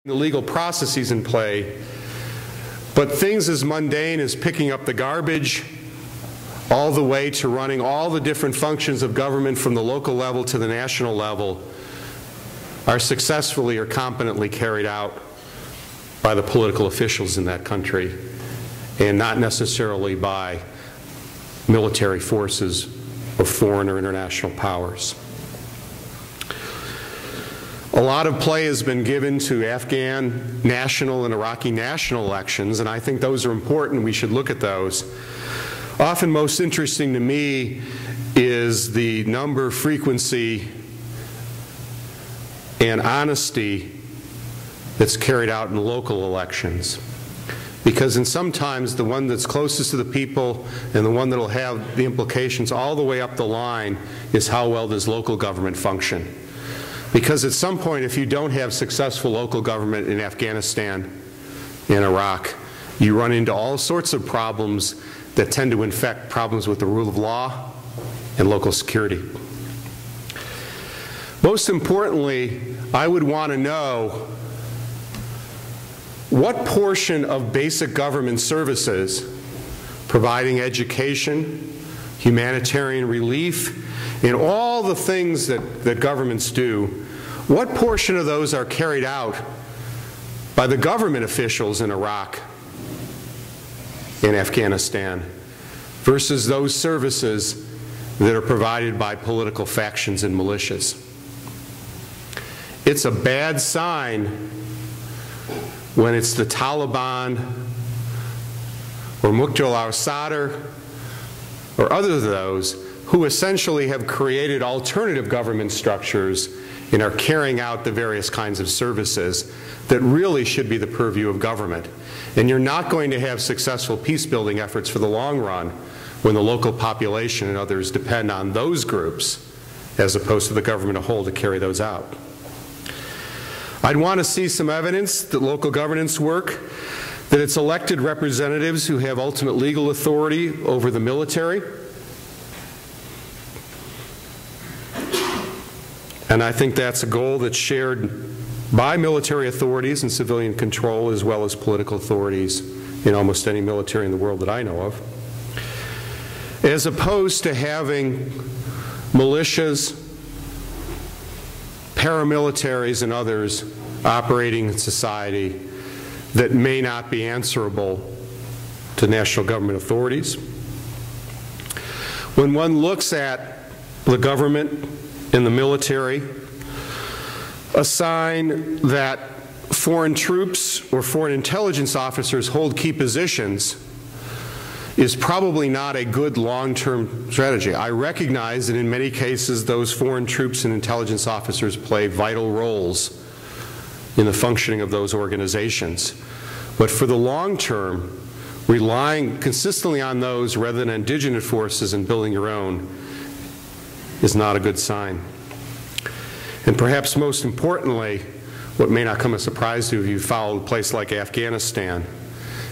the legal processes in play, but things as mundane as picking up the garbage all the way to running all the different functions of government from the local level to the national level are successfully or competently carried out by the political officials in that country and not necessarily by military forces of foreign or international powers. A lot of play has been given to Afghan national and Iraqi national elections, and I think those are important. We should look at those. Often most interesting to me is the number, frequency, and honesty that's carried out in local elections. Because sometimes the one that's closest to the people and the one that will have the implications all the way up the line is how well does local government function. Because at some point, if you don't have successful local government in Afghanistan and Iraq, you run into all sorts of problems that tend to infect problems with the rule of law and local security. Most importantly, I would want to know what portion of basic government services, providing education, humanitarian relief, and all the things that governments do, what portion of those are carried out by the government officials in Iraq and Afghanistan versus those services that are provided by political factions and militias? It's a bad sign when it's the Taliban or Muqtada al-Assad or other of those who essentially have created alternative government structures and are carrying out the various kinds of services that really should be the purview of government. And you're not going to have successful peace-building efforts for the long run when the local population and others depend on those groups as opposed to the government as a whole to carry those out. I'd want to see some evidence that local governance work, that it's elected representatives who have ultimate legal authority over the military. And I think that's a goal that's shared by military authorities and civilian control as well as political authorities in almost any military in the world that I know of. As opposed to having militias, paramilitaries, and others operating in society that may not be answerable to national government authorities. When one looks at the government and the military, a sign that foreign troops or foreign intelligence officers hold key positions is probably not a good long-term strategy. I recognize that in many cases those foreign troops and intelligence officers play vital roles in the functioning of those organizations. But for the long term, relying consistently on those rather than indigenous forces and building your own is not a good sign. And perhaps most importantly, what may not come as a surprise to you if you follow a place like Afghanistan,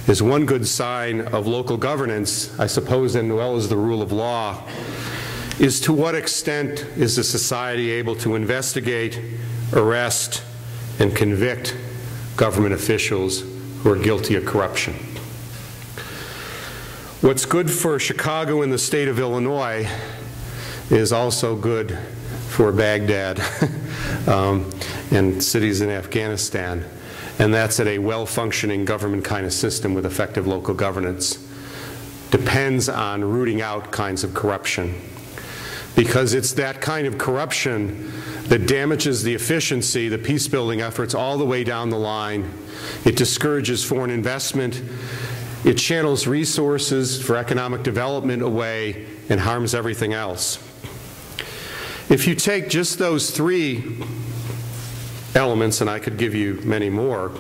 is one good sign of local governance, I suppose, as well as the rule of law, is to what extent is the society able to investigate, arrest, and convict government officials who are guilty of corruption. What's good for Chicago and the state of Illinois is also good for Baghdad and cities in Afghanistan. And that's that a well-functioning government kind of system with effective local governance depends on rooting out kinds of corruption. Because it's that kind of corruption that damages the efficiency, the peace-building efforts all the way down the line. It discourages foreign investment. It channels resources for economic development away and harms everything else. If you take just those three elements, and I could give you many more,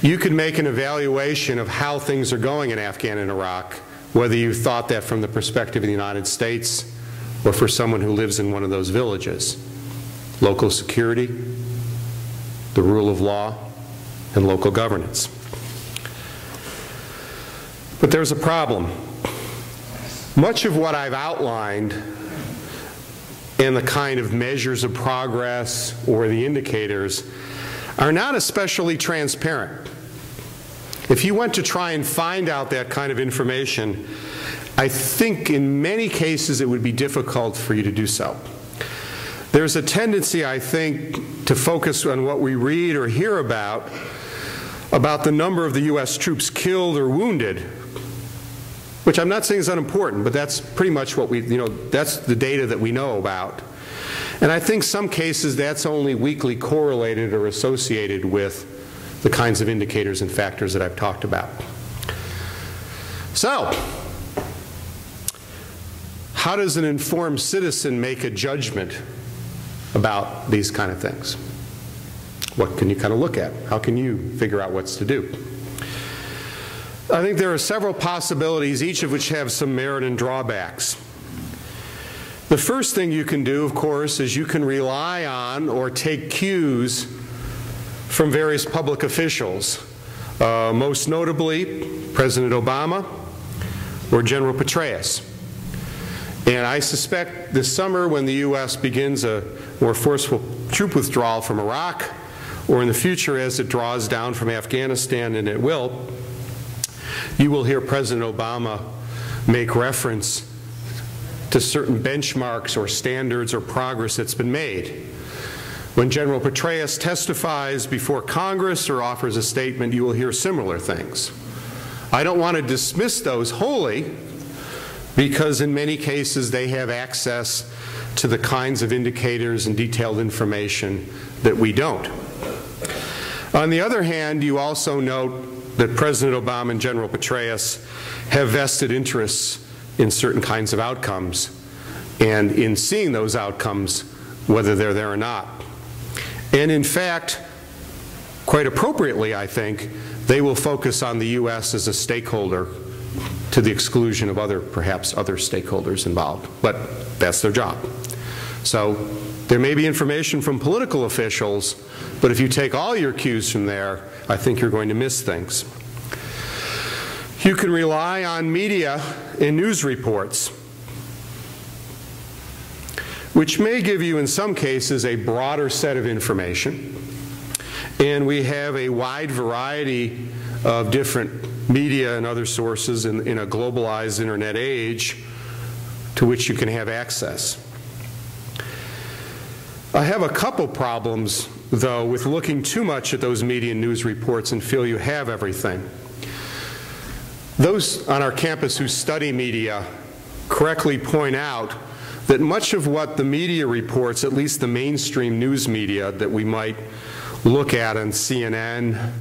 you could make an evaluation of how things are going in Afghanistan and Iraq, whether you thought that from the perspective of the United States or for someone who lives in one of those villages. Local security, the rule of law, and local governance. But there's a problem. Much of what I've outlined and the kind of measures of progress or the indicators are not especially transparent. If you went to try and find out that kind of information, I think in many cases it would be difficult for you to do so. There's a tendency, I think, to focus on what we read or hear about the number of the U.S. troops killed or wounded, which I'm not saying is unimportant, but that's pretty much what that's the data that we know about. And I think some cases that's only weakly correlated or associated with the kinds of indicators and factors that I've talked about. So, how does an informed citizen make a judgment about these kind of things? What can you kind of look at? How can you figure out what's to do? I think there are several possibilities, each of which have some merit and drawbacks. The first thing you can do, of course, is you can rely on or take cues from various public officials, most notably President Obama or General Petreaus. And I suspect this summer, when the U.S. begins a more forceful troop withdrawal from Iraq, or in the future as it draws down from Afghanistan, and it will, you will hear President Obama make reference to certain benchmarks or standards or progress that's been made. When General Petreaus testifies before Congress or offers a statement, you will hear similar things. I don't want to dismiss those wholly, because in many cases they have access to the kinds of indicators and detailed information that we don't. On the other hand, you also note that President Obama and General Petreaus have vested interests in certain kinds of outcomes, and in seeing those outcomes, whether they're there or not. And in fact, quite appropriately, I think, they will focus on the U.S. as a stakeholder to the exclusion of perhaps other stakeholders involved. But that's their job. So there may be information from political officials, but if you take all your cues from there, I think you're going to miss things. You can rely on media and news reports, which may give you in some cases a broader set of information. And we have a wide variety of different media and other sources in a globalized internet age to which you can have access. I have a couple problems, though, with looking too much at those media and news reports and feel you have everything. Those on our campus who study media correctly point out that much of what the media reports, at least the mainstream news media that we might look at on CNN,